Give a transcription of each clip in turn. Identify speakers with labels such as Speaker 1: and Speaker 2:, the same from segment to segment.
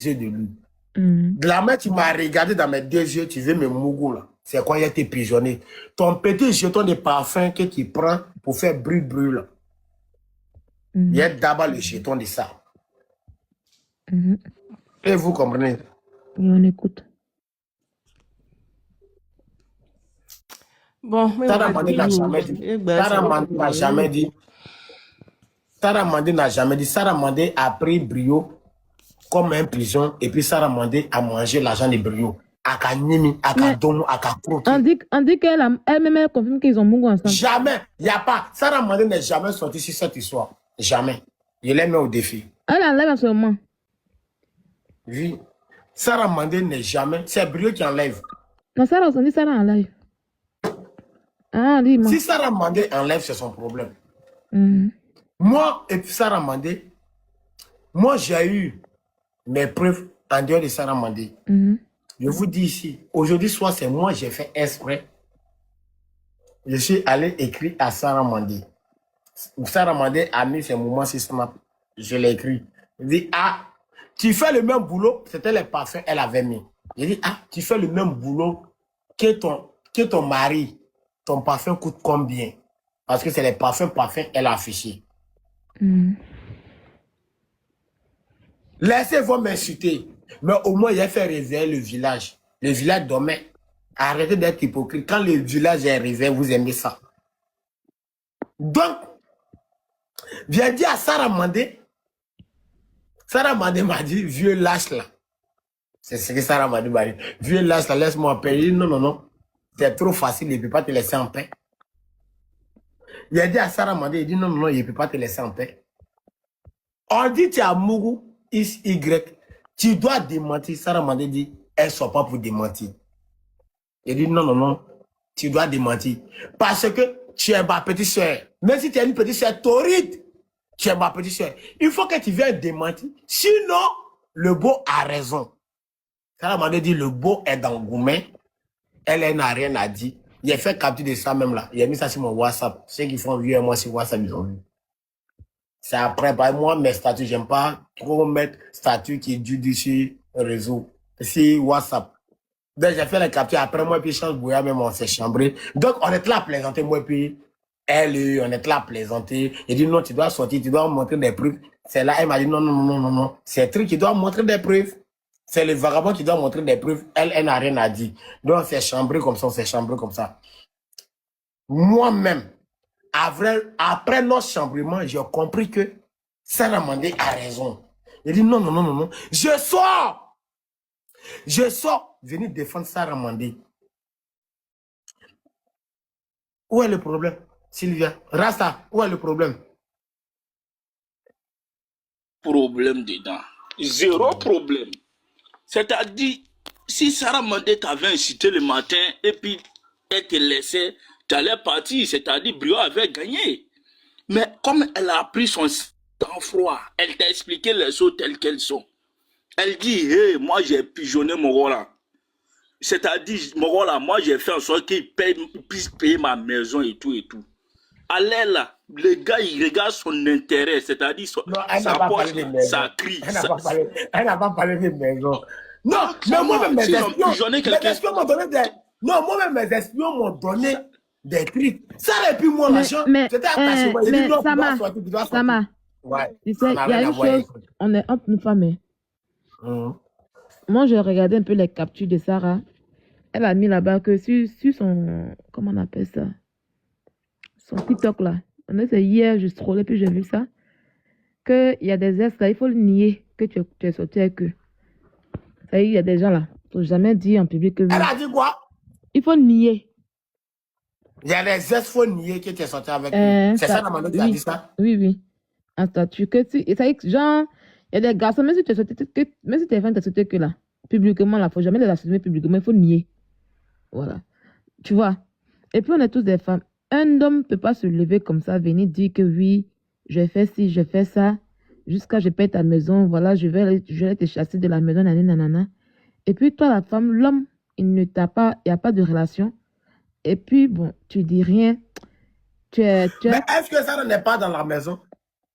Speaker 1: de lui. De la main, tu m'as regardé dans mes deux yeux, tu veux me mougou là. C'est quoi, il a été pigeonné. Ton petit jeton de parfum que tu prends pour faire brûle là. Il y a d'abord le jeton de ça. Et vous comprenez?
Speaker 2: Et on écoute.
Speaker 3: Bon,
Speaker 1: Taramandi n'a jamais dit. Taramandi n'a jamais dit. Taramandi n'a jamais dit. Saramandi a pris Brio comme un pigeon et puis Saramandi a mangé l'argent de Brio. On
Speaker 2: dit qu'elle-même confirme qu'ils ont mouru ensemble.
Speaker 1: Jamais. Il n'y a pas. Saramandi n'est jamais sorti sur cette histoire. Jamais. Je l'ai mis au défi.
Speaker 2: Elle enlève en ce moment.
Speaker 1: Oui. Saramandi n'est jamais. C'est Brio qui enlève.
Speaker 2: Non, Sarah, on dit Sarah enlève. Ah, dis-moi.
Speaker 1: Si Saramandi enlève, c'est son problème. Moi, et puis Saramandi, moi, j'ai eu mes preuves en dehors de Saramandi. Je vous dis ici, aujourd'hui, soit c'est moi, j'ai fait exprès. Je suis allé écrire à Saramandi. Saramandi a mis ses moments sur Snap. Je l'ai écrit. Il dit, ah, tu fais le même boulot. C'était les parfums qu'elle avait mis. Il dit, ah, tu fais le même boulot que ton mari. Ton parfum coûte combien? Parce que c'est les parfums qu'elle a affichés. Laissez-vous m'insulter. Mais au moins, il a fait réveiller le village. Le village dormait. Arrêtez d'être hypocrite. Quand le village est réveillé, vous aimez ça. Donc, viens dire à Sarah Mandé. Sarah Mandé m'a dit, vieux lâche là. C'est ce que Sarah Mandé m'a dit. Vieux lâche là, laisse-moi en paix. Il dit, non, non, non. C'est trop facile, il ne peut pas te laisser en paix. Il a dit à Sarah Mandé, il dit, non, non, non, il ne peut pas te laisser en paix. On dit, tu as Mougou, Y. Tu dois démentir. Sarah Mandé dit, elle ne soit pas pour démentir. Il dit, non, non, non, tu dois démentir. Parce que tu es ma petite soeur. Même si tu es une petite soeur torride, tu es ma petite soeur. Il faut que tu viennes démentir. Sinon, le beau a raison. Sarah Mandé dit, le beau est dans Goumen. Elle n'a rien à dire. Il a fait capture de ça même là. Il a mis ça sur mon WhatsApp. Ceux qui font vieux moi sur WhatsApp, ils ont vu. C'est après, par moi, mes statuts, j'aime pas trop mettre statut qui est dû dessus réseau. C'est WhatsApp. Donc, j'ai fait la capture. Après, moi, puis Charles Bouya, même, on s'est chambré. Donc, on est là à plaisanter, moi, puis elle, on est là à plaisanter. Il dit, non, tu dois sortir, tu dois montrer des preuves. C'est là, elle m'a dit, non, non, non, non, non. C'est truc qui doit montrer des preuves. C'est le vagabond qui doit montrer des preuves. Elle n'a rien à dire. Donc, on s'est chambré comme ça, on s'est chambré comme ça. Moi-même, après notre chambrement, j'ai compris que Sarah Mandé a raison. Il dit, non, non, non, non, non. Je sors. Je sors. Venir défendre Sarah Mandé. Où est le problème, Sylvia? Rasta, où est le problème?
Speaker 4: Problème dedans. Zéro problème. C'est-à-dire, si Sarah Mandé t'avait incité le matin et puis elle te laissait, tu allais partir, c'est-à-dire Brio avait gagné. Mais comme elle a pris son sang-froid, elle t'a expliqué les choses telles qu'elles sont. Elle dit, hey, moi j'ai pigeonné Morola. C'est-à-dire, Morola, moi j'ai fait en sorte qu'il puisse payer ma maison et tout et tout. Allez là, le gars il regarde son intérêt, c'est-à-dire sa poche, ça crie.
Speaker 1: Elle n'a pas parlé de maison. Non, mais moi-même mes espions m'ont donné des... Non, moi-même mes espions m'ont donné des trucs. Ça et puis moi l'argent, c'était attaché.
Speaker 2: Mais Sama,
Speaker 1: ouais.
Speaker 2: Tu sais, il y a une chose, on est entre nous femmes. Moi, j'ai regardé un peu les captures de Sarah. Elle a mis là-bas que sur son... Comment on appelle ça? Son TikTok là. C'est hier, je scrollais, puis j'ai vu ça. Qu'il y a des ex là, il faut le nier que tu es sorti avec eux. Ça y est, il y a des gens là. Il ne faut jamais dire en public que...
Speaker 1: Elle a dit quoi?
Speaker 2: Il faut nier.
Speaker 1: Il y a des ex, il faut nier que tu es sorti avec eux. C'est ça, Namano, qui a dit ça?
Speaker 2: Oui, oui. En statut. Que tu... Ça y est, genre, il y a des garçons, même si tu es sorti, même si tu es fan de sortir que là, publiquement, il ne faut jamais les assumer publiquement, il faut nier. Voilà. Tu vois? Et puis, on est tous des femmes. Un homme ne peut pas se lever comme ça, venir dire que oui, je fais ci, je fais ça, jusqu'à je paye ta maison, voilà, je vais te chasser de la maison, nanana. Et puis, toi, la femme, l'homme, il ne t'a pas, il n'y a pas de relation. Et puis, bon, tu dis rien.
Speaker 1: Mais est-ce que ça n'est pas dans la maison?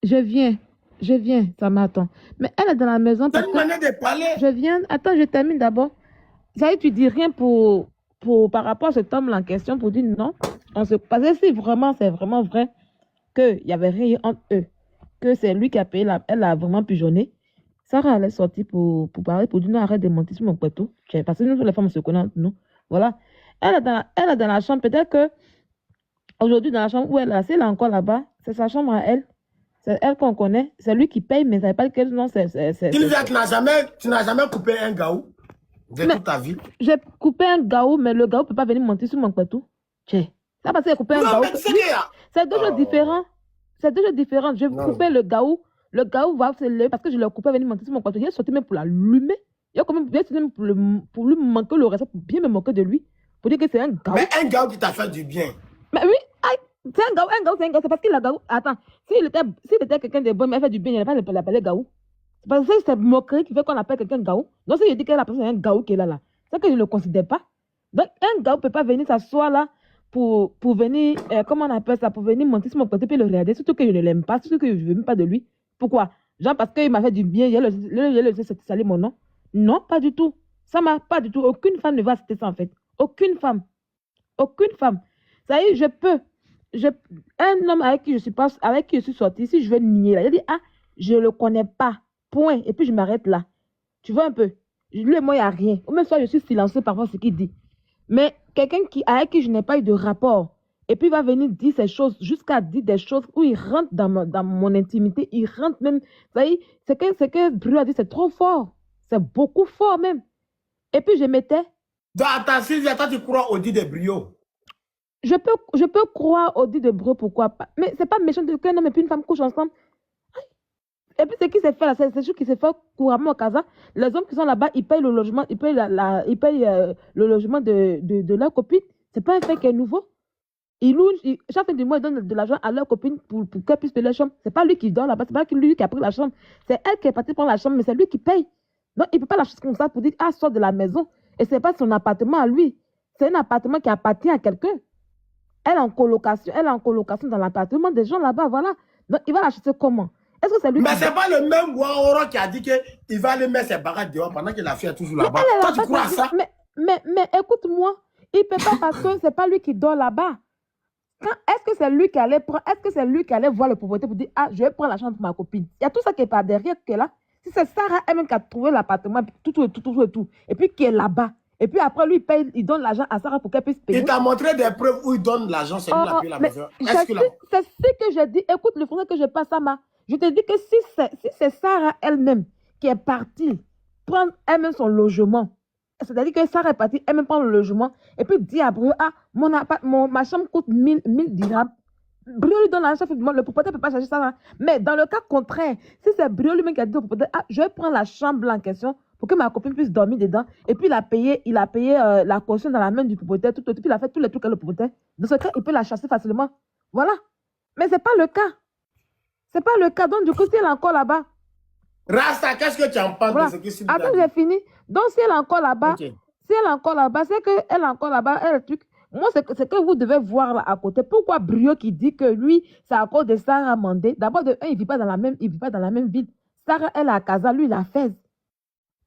Speaker 2: Je viens. Je viens, ça m'attend. Mais elle est dans la maison
Speaker 1: C'est
Speaker 2: parce
Speaker 1: une
Speaker 2: que
Speaker 1: manière de parler.
Speaker 2: je viens. Attends, je termine d'abord. Ça y est, tu dis rien par rapport à cet homme-là en question pour dire non. Parce que si vraiment, c'est vraiment vrai qu'il n'y avait rien entre eux, que c'est lui qui a payé, elle a vraiment pigeonné, Sarah, elle est sortie pour parler, pour dire non, arrête de mentir sur mon poteau. Parce que nous, les femmes, on se connaît entre nous. Voilà. Elle est dans la chambre. Peut-être que aujourd'hui, dans la chambre où elle est, si elle est encore là-bas, c'est sa chambre à elle. C'est elle qu'on connaît. C'est lui qui paye, mais ça ne veut pas quel nom
Speaker 1: Sylvia, tu n'as jamais coupé un gaou de
Speaker 2: Mais
Speaker 1: toute ta vie.
Speaker 2: j'ai coupé un gaou, mais le gaou ne peut pas venir mentir sur mon poteau. Tiens. Ça parce que j'ai coupé un
Speaker 1: Non,
Speaker 2: gaou.
Speaker 1: mais tu sais qu'il y a-
Speaker 2: C'est deux choses
Speaker 1: Oh,
Speaker 2: différentes. C'est deux choses différentes. Je vais
Speaker 1: non.
Speaker 2: couper le gaou. Le gaou va se lever parce que je l'ai coupé, venir mentir sur mon poteau. J'ai sauté même pour l'allumer. Il a quand même bien sauté même pour lui manquer le respect, pour bien me moquer de lui. Pour dire que c'est un gaou.
Speaker 1: Mais un gaou qui t'a fait du bien.
Speaker 2: Mais oui, aïe, c'est un gaou, c'est un gaou. C'est parce qu'il a gaou. Attends, s'il était quelqu'un de bon, mais il fait du bien, il n'allait pas l'appeler gaou. C'est parce que c'est moquerie qui fait qu'on appelle quelqu'un gaou. Donc si je dis que la personne est un gaou qui est là, c'est que je ne le considère pas. Donc un gaou ne peut pas venir s'asseoir là pour venir, comment on appelle ça, pour venir monter sur mon côté puis le regarder, surtout que je ne l'aime pas, surtout que je ne veux même pas de lui. Pourquoi? Genre parce qu'il m'a fait du bien, il a laissé salir mon nom. Non, pas du tout. Ça m'a pas du tout. Aucune femme ne va accepter ça en fait. Aucune femme. Aucune femme. Ça y est, un homme avec qui je suis sortie, si je veux nier là, il a dit, ah, je ne le connais pas. Point. Et puis je m'arrête là. Tu vois un peu? Lui et moi, il n'y a rien. Ou même soit je suis silencieux par rapport à ce qu'il dit. Mais quelqu'un avec qui je n'ai pas eu de rapport, et puis il va venir dire ces choses, jusqu'à dire des choses où il rentre dans mon intimité, il rentre même. Ça y est, ce que Bru a dit, c'est trop fort. C'est beaucoup fort même. Et puis je m'étais.
Speaker 1: Donc, attends, Sylvia, toi, tu crois au dit de brio.
Speaker 2: Je peux croire au dit de Bru, pourquoi pas. Mais c'est pas méchant de qu'un homme et puis une femme couchent ensemble. Et puis, ce qui s'est fait là, c'est ce qui s'est fait couramment au Casa. Les hommes qui sont là-bas, ils payent le logement, ils payent, le logement de leur copine. C'est pas un fait qui est nouveau. Chaque fin du mois, ils donnent de l'argent à leur copine pour qu'elle puisse payer leur chambre. C'est pas lui qui dort là-bas, c'est pas lui qui a pris la chambre. C'est elle qui est partie prendre la chambre, mais c'est lui qui paye. Donc, il ne peut pas la chose comme ça pour dire, ah, sort de la maison. Et c'est pas son appartement à lui. C'est un appartement qui appartient à quelqu'un. Elle est en colocation dans l'appartement des gens là-bas, voilà. Donc, il va la chercher comment? Est-ce que c'est lui
Speaker 1: Mais
Speaker 2: qui...
Speaker 1: c'est pas le même Ouaoro qui a dit qu'il va aller mettre ses bagages dehors pendant que la fille est toujours
Speaker 2: Mais
Speaker 1: là-bas.
Speaker 2: elle est
Speaker 1: Toi, tu
Speaker 2: là-bas,
Speaker 1: crois à ça?
Speaker 2: mais écoute-moi, il ne peut pas parce que c'est pas lui qui dort là-bas. Est-ce que c'est lui qui allait voir le propriétaire pour dire, ah, je vais prendre la chambre pour ma copine. Il y a tout ça qui est par derrière qui est là. Si c'est Sarah elle-même qui a trouvé l'appartement, tout, et puis qui est là-bas. Et puis après, lui, il donne l'argent à Sarah pour qu'elle puisse payer.
Speaker 1: Il t'a montré des preuves où il donne l'argent, c'est lui qui a payé la maison.
Speaker 2: C'est ce que j'ai dit. Écoute, le français que je passe à ma. Je te dis que si c'est Sarah elle-même qui est partie prendre elle-même son logement, c'est-à-dire que Sarah est partie elle-même prendre le logement, et puis dit à Brio, ah, ma chambre coûte 1000 dirhams. Brio lui donne l'argent, le propriétaire ne peut pas chercher ça. Mais dans le cas contraire, si c'est Brio lui-même qui a dit au propriétaire, ah, je vais prendre la chambre en question pour que ma copine puisse dormir dedans, et puis il a payé la caution dans la main du propriétaire, puis il a fait tous les trucs à le propriétaire. Dans ce cas, il peut la chasser facilement. Voilà. Mais ce n'est pas le cas. Ce n'est pas le cas. Donc, du coup, si elle est encore là-bas.
Speaker 1: Rasta, qu'est-ce que tu en penses
Speaker 2: Voilà.
Speaker 1: de ce que c'est?
Speaker 2: Attends, j'ai fini. Donc, si elle est encore là-bas,
Speaker 1: Okay.
Speaker 2: si elle est encore là-bas, c'est qu'elle est encore là-bas, elle, le truc. Moi, c'est que vous devez voir là à côté. Pourquoi Brio qui dit que lui, c'est à cause de Sarah Mandé. D'abord, il ne vit pas dans la même ville. Sarah, elle est à Casa, lui, il a Fès.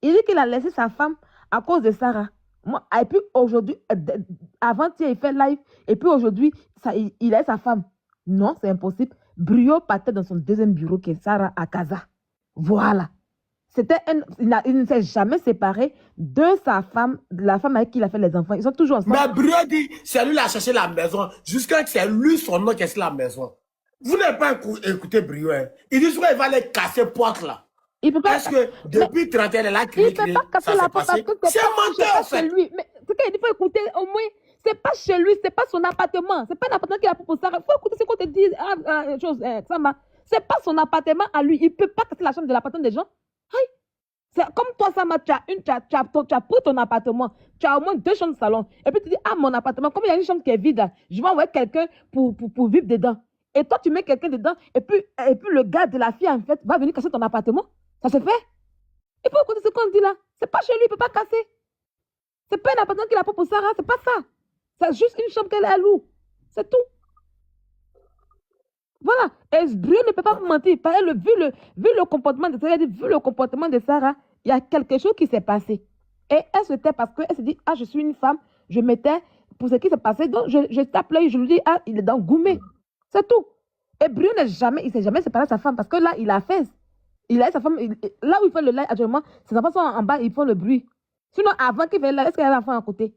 Speaker 2: Il dit qu'il a laissé sa femme à cause de Sarah. Moi, et puis aujourd'hui, avant-hier, il fait live. Et puis aujourd'hui, il a sa femme. Non, c'est impossible. Brio partait dans son deuxième bureau qui est Sarah à Casa. Voilà. Il ne s'est jamais séparé de sa femme, de la femme avec qui il a fait les enfants. Ils sont toujours ensemble.
Speaker 1: Mais Brio dit, c'est lui qui a cherché la maison, jusqu'à que c'est lui son nom qui est la maison. Vous n'avez pas écouté Brio. Hein. Il dit qu'il va aller casser porte là.
Speaker 2: Il peut pas.
Speaker 1: Parce que depuis 31 elle a crié,
Speaker 2: il ne peut pas casser la porte parce que
Speaker 1: c'est menteur en fait.
Speaker 2: Lui. Mais ce qu'il faut écouter au moins, c'est pas chez lui, c'est pas son appartement. C'est pas un appartement qu'il a pour Sarah. Il faut écouter ce qu'on te dit. C'est pas son appartement à lui. Il ne peut pas casser la chambre de l'appartement des gens. C'est comme toi, Sama, tu as pris ton appartement, tu as au moins 2 chambres de salon. Et puis tu dis, ah, mon appartement, comme il y a une chambre qui est vide là, je vais envoyer quelqu'un pour vivre dedans. Et toi, tu mets quelqu'un dedans, et puis le gars de la fille, en fait, va venir casser ton appartement. Ça se fait? Il faut écouter ce qu'on dit là. C'est pas chez lui, il ne peut pas casser. C'est pas un appartement qu'il a pas pour Sarah, c'est pas ça. C'est juste une chambre qu'elle loue. C'est tout. Voilà. Et Brieux ne peut pas vous mentir. Vu le comportement de Sarah, vu le comportement de Sarah, il y a quelque chose qui s'est passé. Et elle se tait parce qu'elle se dit, ah, je suis une femme, je me tais pour ce qui s'est passé. Donc, je tape l'œil, je lui dis, ah, il est dans Goumé. C'est tout. Et Brieux il ne s'est jamais séparé de sa femme parce que là, il a fait. Il a sa femme. Là où il fait le live actuellement, ses enfants sont en bas, ils font le bruit. Sinon, avant qu'il fasse là, est-ce qu'il y avait un enfant à côté?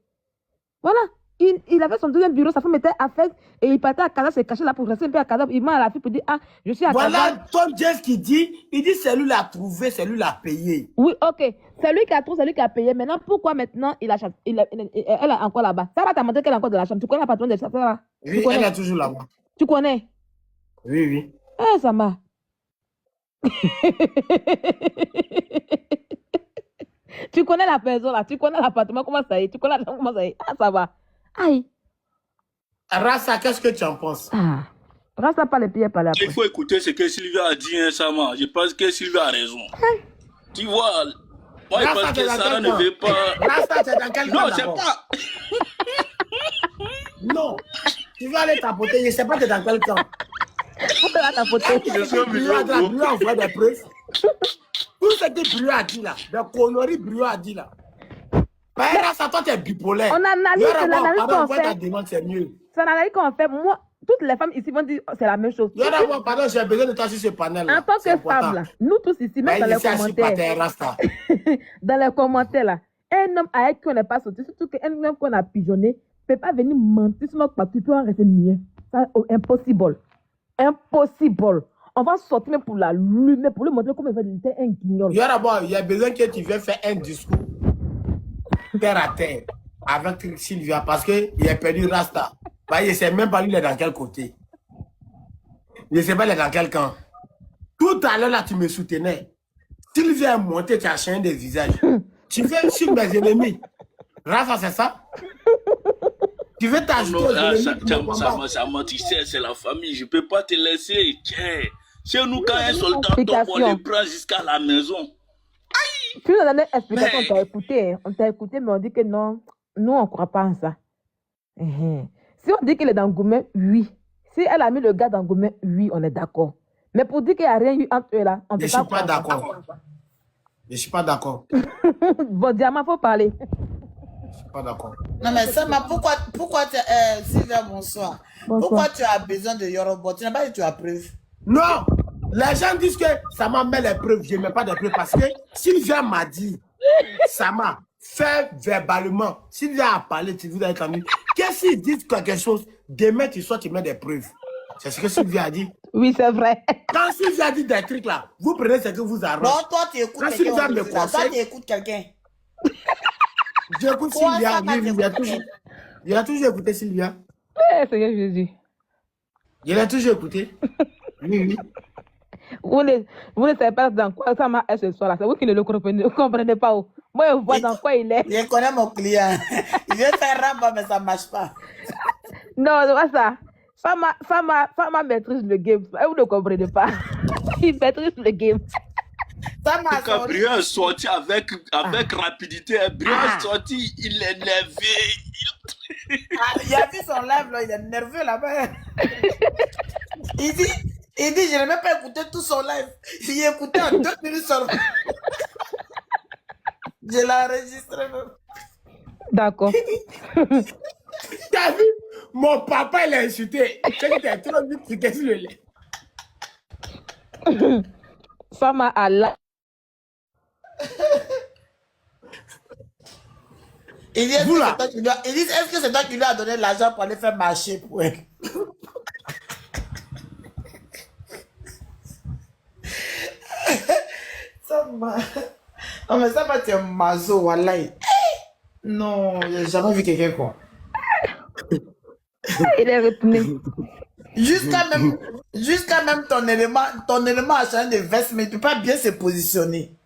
Speaker 2: Voilà. Il avait son deuxième bureau, sa femme était à Fès et il partait à Casa, se cacher là pour rester un peu à Casa. Il ment à la fille pour dire, ah, je suis à Casa.
Speaker 1: Voilà Tom James qui dit, il dit c'est lui l'a trouvé, c'est lui l'a payé.
Speaker 2: Oui, ok. C'est lui qui a trouvé, c'est lui qui a payé. Maintenant, pourquoi maintenant elle est encore là-bas? Sarah t'a montré qu'elle a encore de la chambre. Tu connais la patronne de Sarah?
Speaker 1: Oui, elle est toujours là-bas.
Speaker 2: Tu connais?
Speaker 1: Oui, oui.
Speaker 2: Eh, ça m'a. Tu connais la personne là, tu connais l'appartement, comment ça y est, tu connais la chambre, comment ça y est. Ah, ça va. Aïe.
Speaker 1: Rassa, qu'est-ce que tu en penses?
Speaker 2: Ah. Reste pas les pieds par la
Speaker 4: Il faut écouter ce que Sylvia a dit, hein, Sama. Je pense que Sylvia a raison. Tu vois, moi je pense que Sarah ne veut pas.
Speaker 1: Rasta, c'est dans quel camp?
Speaker 4: Non, c'est pas.
Speaker 1: Non. Tu veux aller tapoter, je ne sais pas t'es dans quel camp.
Speaker 2: Pourquoi tu as tapoté?
Speaker 4: Je suis
Speaker 1: Brio a envoyé des preuves. Tout ce que Brio a dit là, des conneries Brio a dit là. Rasta, toi tu es bipolaire.
Speaker 2: On analyse, c'est l'analyse qu'on fait.
Speaker 1: Ta demande, c'est mieux.
Speaker 2: C'est l'analyse qu'on fait. Moi, toutes les femmes ici vont dire c'est la même chose.
Speaker 1: Pardon, j'ai besoin de toi sur ce panel.
Speaker 2: En tant que femme, là, nous tous ici, même dans les commentaires, dans les commentaires, là, un homme avec qui on n'est pas sorti, surtout qu'un homme qu'on a pigeonné, ne peut pas venir mentir sur notre partie, tu vas rester niais. C'est impossible. Impossible. On va sortir même pour la lumer, pour lui montrer comment il va dire un guignol.
Speaker 1: Il y a besoin que tu viennes faire un discours terre à terre avec Sylvia parce qu'il a perdu Rasta. Il ne sait même pas lui il est dans quel côté. Il ne sait pas il est dans quel camp. Tout à l'heure là tu me soutenais. Sylvia est montée, tu as changé de visage. Tu veux sur mes ennemis. Rasta c'est ça? Tu veux t'ajouter aux ennemis?
Speaker 4: Ça, tu sais, c'est la famille. Je ne peux pas te laisser. Tiens. Chez nous, quand un soldat tombe, on le prend jusqu'à la maison.
Speaker 2: Tu nous as donné une explication, on t'a écouté. On t'a écouté, mais on dit que non, nous, on ne croit pas en ça. Si on dit qu'il est dans Goumé, oui. Si elle a mis le gars dans Goumé, oui, on est d'accord. Mais pour dire qu'il n'y a rien eu entre eux là, on ne peut pas.
Speaker 1: Je ne suis pas d'accord. Je ne suis pas d'accord.
Speaker 2: Bon, Diamant, il faut parler.
Speaker 1: Je ne suis pas d'accord.
Speaker 3: Non, mais Sama, pourquoi tu Sylvia, bonsoir. Pourquoi tu as besoin de Yoruba? Tu n'as pas dit que tu as preuve.
Speaker 1: Non! Les gens disent que ça m'a mis les preuves. Je ne mets pas de preuves parce que Sylvia m'a dit, ça m'a fait verbalement. Sylvia a parlé, tu vous avez entendu. Qu'est-ce qu'ils disent quelque chose? Demain, tu sois, tu mets des preuves. C'est ce que Sylvia a dit.
Speaker 2: Oui, c'est vrai.
Speaker 1: Quand Sylvia dit des trucs là, vous prenez ce que vous arrangez.
Speaker 3: Non, toi, tu écoutes quelqu'un. Toi, tu écoutes quelqu'un.
Speaker 1: J'écoute Sylvia. Il a toujours écouté Sylvia.
Speaker 2: Seigneur Jésus.
Speaker 1: Il a toujours écouté. Oui.
Speaker 2: Vous ne savez pas dans quoi ça m'a ce soir là. C'est vous qui ne le comprenez pas. Moi, je vois dans quoi il est.
Speaker 3: Je connais mon client. Il veut faire rabat, mais ça ne marche pas.
Speaker 2: Non, c'est pas ça. Fama maîtrise le game. Vous ne comprenez pas. Il maîtrise le game.
Speaker 4: Brian est sorti avec rapidité. Brian est sorti, il est énervé.
Speaker 3: Il a vu son live là, il est nerveux là-bas. Il dit, je n'ai même pas écouté tout son live. Il a écouté en 2 minutes seulement. Je l'ai enregistré même.
Speaker 2: D'accord.
Speaker 1: T'as vu? Mon papa, il a insulté. C'est que t'as trop vite cliqué sur le lait.
Speaker 2: Fama à la.
Speaker 3: Il dit, est-ce que c'est toi qui lui as donné l'argent pour aller faire marcher pour elle? Ça m'a... Non, mais ça va être un mazo, wallahi. Non, j'ai jamais vu quelqu'un quoi.
Speaker 2: Il est retourné.
Speaker 3: Jusqu'à même ton élément a changé de veste, mais il ne peut pas bien se positionner.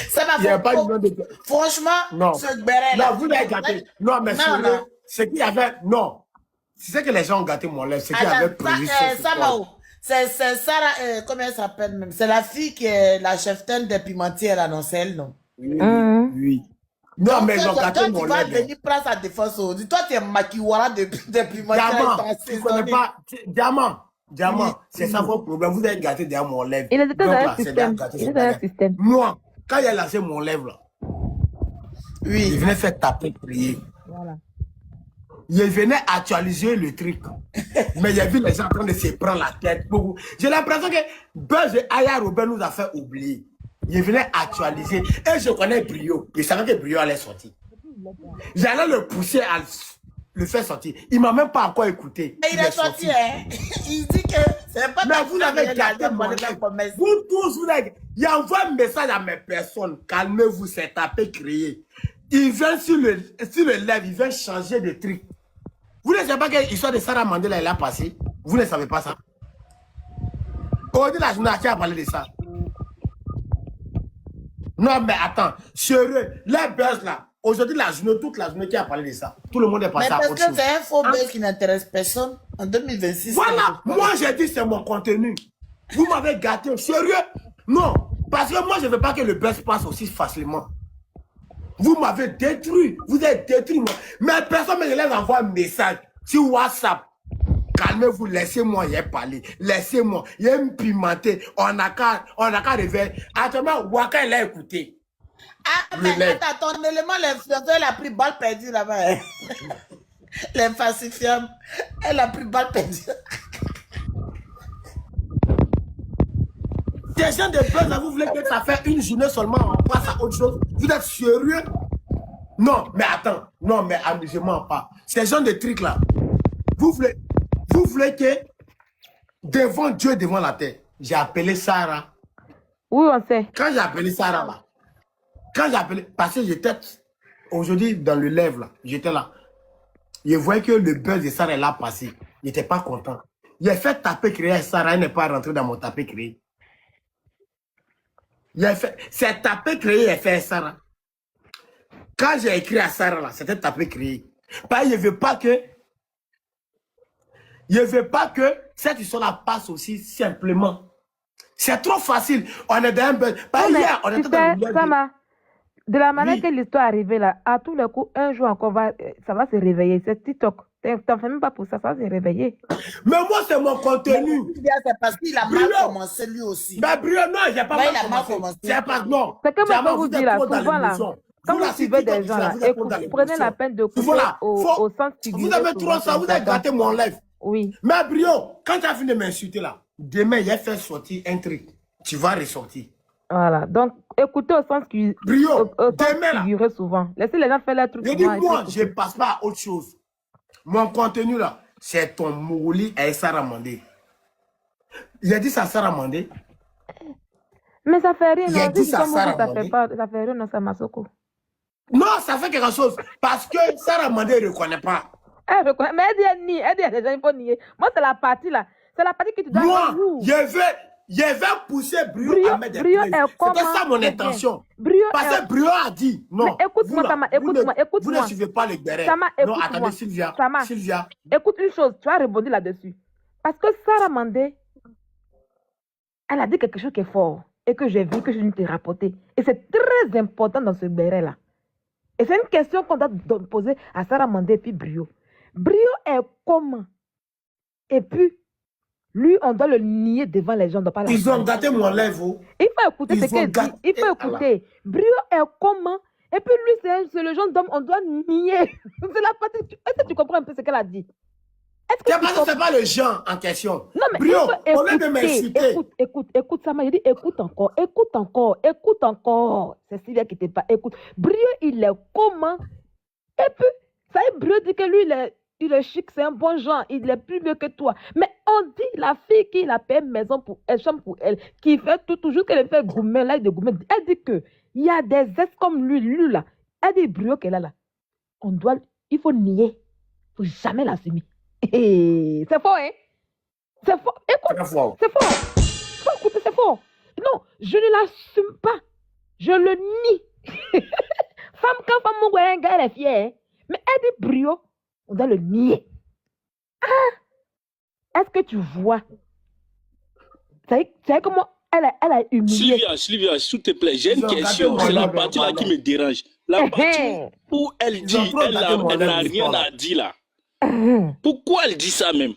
Speaker 3: Ça m'a
Speaker 1: pas
Speaker 3: franchement,
Speaker 1: non.
Speaker 3: Ce béret là.
Speaker 1: Non, vous l'avez gâté. Non, mais c'est qu'il y avait. Non. C'est que les gens ont gâté mon lèvre. C'est qu'il y avait prévu.
Speaker 3: C'est Sarah, comment elle s'appelle même? C'est la fille qui est la cheftaine des pimentières là, non? C'est elle, non?
Speaker 1: Oui. Non,
Speaker 3: Donc,
Speaker 1: mais ils ont gâté
Speaker 3: quand
Speaker 1: mon
Speaker 3: tu vas
Speaker 1: lèvre.
Speaker 3: venir prendre sa défense, toi, tu es maquillera depuis moi.
Speaker 1: Diamant, tu connais pas. Diamant, c'est ça votre problème. Vous avez gâté derrière mon lèvre.
Speaker 2: Il était dans
Speaker 1: Donc
Speaker 2: un
Speaker 1: là, c'est déjà
Speaker 2: système.
Speaker 1: gâté.
Speaker 2: Il
Speaker 1: c'est
Speaker 2: est dans un
Speaker 1: pas
Speaker 2: système.
Speaker 1: Moi, quand il a lancé mon lèvre, là, il
Speaker 3: Oui.
Speaker 1: venait faire taper, prier.
Speaker 2: Voilà.
Speaker 1: Il venait actualiser le truc. Mais il y a vu les gens en train de se prendre la tête. J'ai l'impression que Buzz et Aya Robert nous a fait oublier. Il venait actualiser. Et je connais Brio. Je savais que Brio allait sortir. J'allais le pousser à le faire sortir. Il ne m'a même pas encore écouté.
Speaker 3: Et il est sorti, hein. Il dit que c'est pas
Speaker 1: Mais
Speaker 3: ta
Speaker 1: vous
Speaker 3: fille
Speaker 1: avez
Speaker 3: qui
Speaker 1: gâté
Speaker 3: a
Speaker 1: mon
Speaker 3: demandé ta
Speaker 1: lèvre.
Speaker 3: promesse.
Speaker 1: Vous tous, vous avez... Il envoie un message à mes personnes. Calmez-vous, c'est tapé, créé. Il vient sur le lèvre, il vient changer de truc. Vous ne savez pas que l'histoire de Sarah Mandela, elle a passé. Vous ne savez pas ça. Aujourd'hui, la journée, qui a parlé de ça. Non, mais attends. Sérieux, les buzz là. Aujourd'hui, la journée, toute la journée, qui a parlé de ça. Tout le monde est
Speaker 3: Mais
Speaker 1: passé à
Speaker 3: parce
Speaker 1: autre
Speaker 3: que
Speaker 1: chose.
Speaker 3: c'est un faux buzz qui n'intéresse personne en 2026.
Speaker 1: Voilà, moi j'ai dit c'est mon contenu. Vous m'avez gâté, sérieux? Non, parce que moi je ne veux pas que le buzz passe aussi facilement. Vous m'avez détruit, vous êtes détruit. Moi. Mais personne ne les envoie un message sur WhatsApp. Calmez-vous, laissez-moi y parler. Laissez-moi, il est pimenté. On n'a qu'à réveiller. Actuellement, Waka, il a écouté.
Speaker 3: Ah, mais attends, ton élément, l'influenceur, elle a pris balle perdue là-bas. Hein. L'infalsifiable, elle a pris balle perdue.
Speaker 1: Des gens de buzz, vous voulez que ça fait une journée seulement, on passe à autre chose. Vous êtes sérieux? Non, mais attends. Non, mais amusez-moi pas. Ces gens de trucs là, vous voulez que devant Dieu, devant la terre, j'ai appelé Sarah.
Speaker 2: Oui, on sait.
Speaker 1: Quand j'ai appelé Sarah là, parce que j'étais aujourd'hui dans le lèvre là, j'étais là. Je voyais que le buzz de Sarah là passé. Il n'était pas content. Il a fait taper créer à Sarah, elle n'est pas rentrée dans mon tapé créé. C'est tapé créé, il a fait Sarah. Quand j'ai écrit à Sarah là, c'était tapé créé. Parce que je ne veux pas que cette histoire-là passe aussi simplement. C'est trop facile. On est dans un buzz. Pas hier, on était dans le
Speaker 2: Sama, de la manière que l'histoire est arrivée là, à tous les coups, un jour encore, ça va se réveiller. C'est TikTok. T'en fais même pas pour ça, ça va se réveiller.
Speaker 1: Mais moi, c'est mon contenu.
Speaker 3: C'est parce qu'il a mal commencé lui aussi.
Speaker 1: Mais Brio, non, il n'a pas mal commencé. C'est pas non.
Speaker 2: C'est que moi, vous dire là, souvent là, quand vous suivez des gens là, et vous prenez la peine de couper au sens figuré.
Speaker 1: Vous avez trop ça, vous avez gâté mon live.
Speaker 2: Oui.
Speaker 1: Mais Brio, quand tu as fini de m'insulter là, demain, il a fait sortir un truc. Tu vas ressortir.
Speaker 2: Voilà. Donc, écoutez au sens figuré souvent. Laissez les gens faire leur truc.
Speaker 1: Je dis, moi, je ne passe pas à autre chose. Mon contenu là, c'est ton Mouli et Sarah Mandé. Il a dit ça à Sarah Mandé.
Speaker 2: Mais ça fait rien.
Speaker 1: Il a dit ça à Sarah
Speaker 2: ça
Speaker 1: Mandé.
Speaker 2: fait rien, non, ça Masoko.
Speaker 1: Non, ça fait quelque chose. Parce que Sarah Mandé ne reconnaît pas.
Speaker 2: Elle reconnaît. Mais elle dit elle nie. Elle dit les gens, il faut nier. Moi, c'est la partie là. C'est la partie que tu dois.
Speaker 1: Moi, je vais pousser Brio à mettre des plaintes. C'était ça mon intention. Parce que Brio a dit, non,
Speaker 2: écoute-moi, Sama, écoute-moi.
Speaker 1: Vous ne suivez pas les guerriers. Non, attendez, Sylvia. Sylvia.
Speaker 2: Écoute une chose, tu as rebondi là-dessus. Parce que Sarah Mandé, elle a dit quelque chose qui est fort et que j'ai vu, que je viens de te rapporter. Et c'est très important dans ce béret-là. Et c'est une question qu'on doit poser à Sarah Mandé et puis Brio. Brio est comment? Et puis, lui, on doit le nier devant les gens.
Speaker 1: Ils ont gâté mon lèvre.
Speaker 2: Il faut écouter ce qu'elle dit. Il faut écouter. Brio est comment? Et puis lui, c'est le genre d'homme, on doit nier. C'est la partie. Est-ce que tu comprends un peu ce qu'elle a dit?
Speaker 1: C'est pas le genre en question.
Speaker 2: Non, mais
Speaker 1: Brio, au lieu de m'insulter.
Speaker 2: Écoute, Sama, il dit écoute encore. C'est Sylvia qui t'est pas. Écoute, Brio, il est comment? Et puis, ça y est, Brio dit que lui, il est chic, c'est un bon genre, il est plus mieux que toi. Mais on dit la fille qui a payé maison pour elle, chambre pour elle, qui fait tout, toujours qu'elle fait groomer, là, de groomer. Elle dit que il y a des ex comme lui là. Elle dit Brio qu'elle a là. Il faut nier. Il ne faut jamais l'assumer. C'est faux, hein? C'est faux. Écoute, c'est faux. Faut écouter, c'est faux. Non, je ne l'assume pas. Je le nie. Quand femme, mon gars, elle est fière. Hein? Mais elle dit Brio, on doit le nier. Ah! Est-ce que tu vois? Tu sais comment elle a humilié.
Speaker 4: Sylvia, s'il te plaît, j'ai une question. C'est la partie là qui me dérange. La partie où elle
Speaker 1: Ils ont
Speaker 4: dit,
Speaker 1: trop
Speaker 4: elle
Speaker 1: gâté mon
Speaker 4: n'a
Speaker 1: lèvre,
Speaker 4: rien
Speaker 1: l'histoire, là.
Speaker 4: à dire là. Pourquoi elle dit ça même?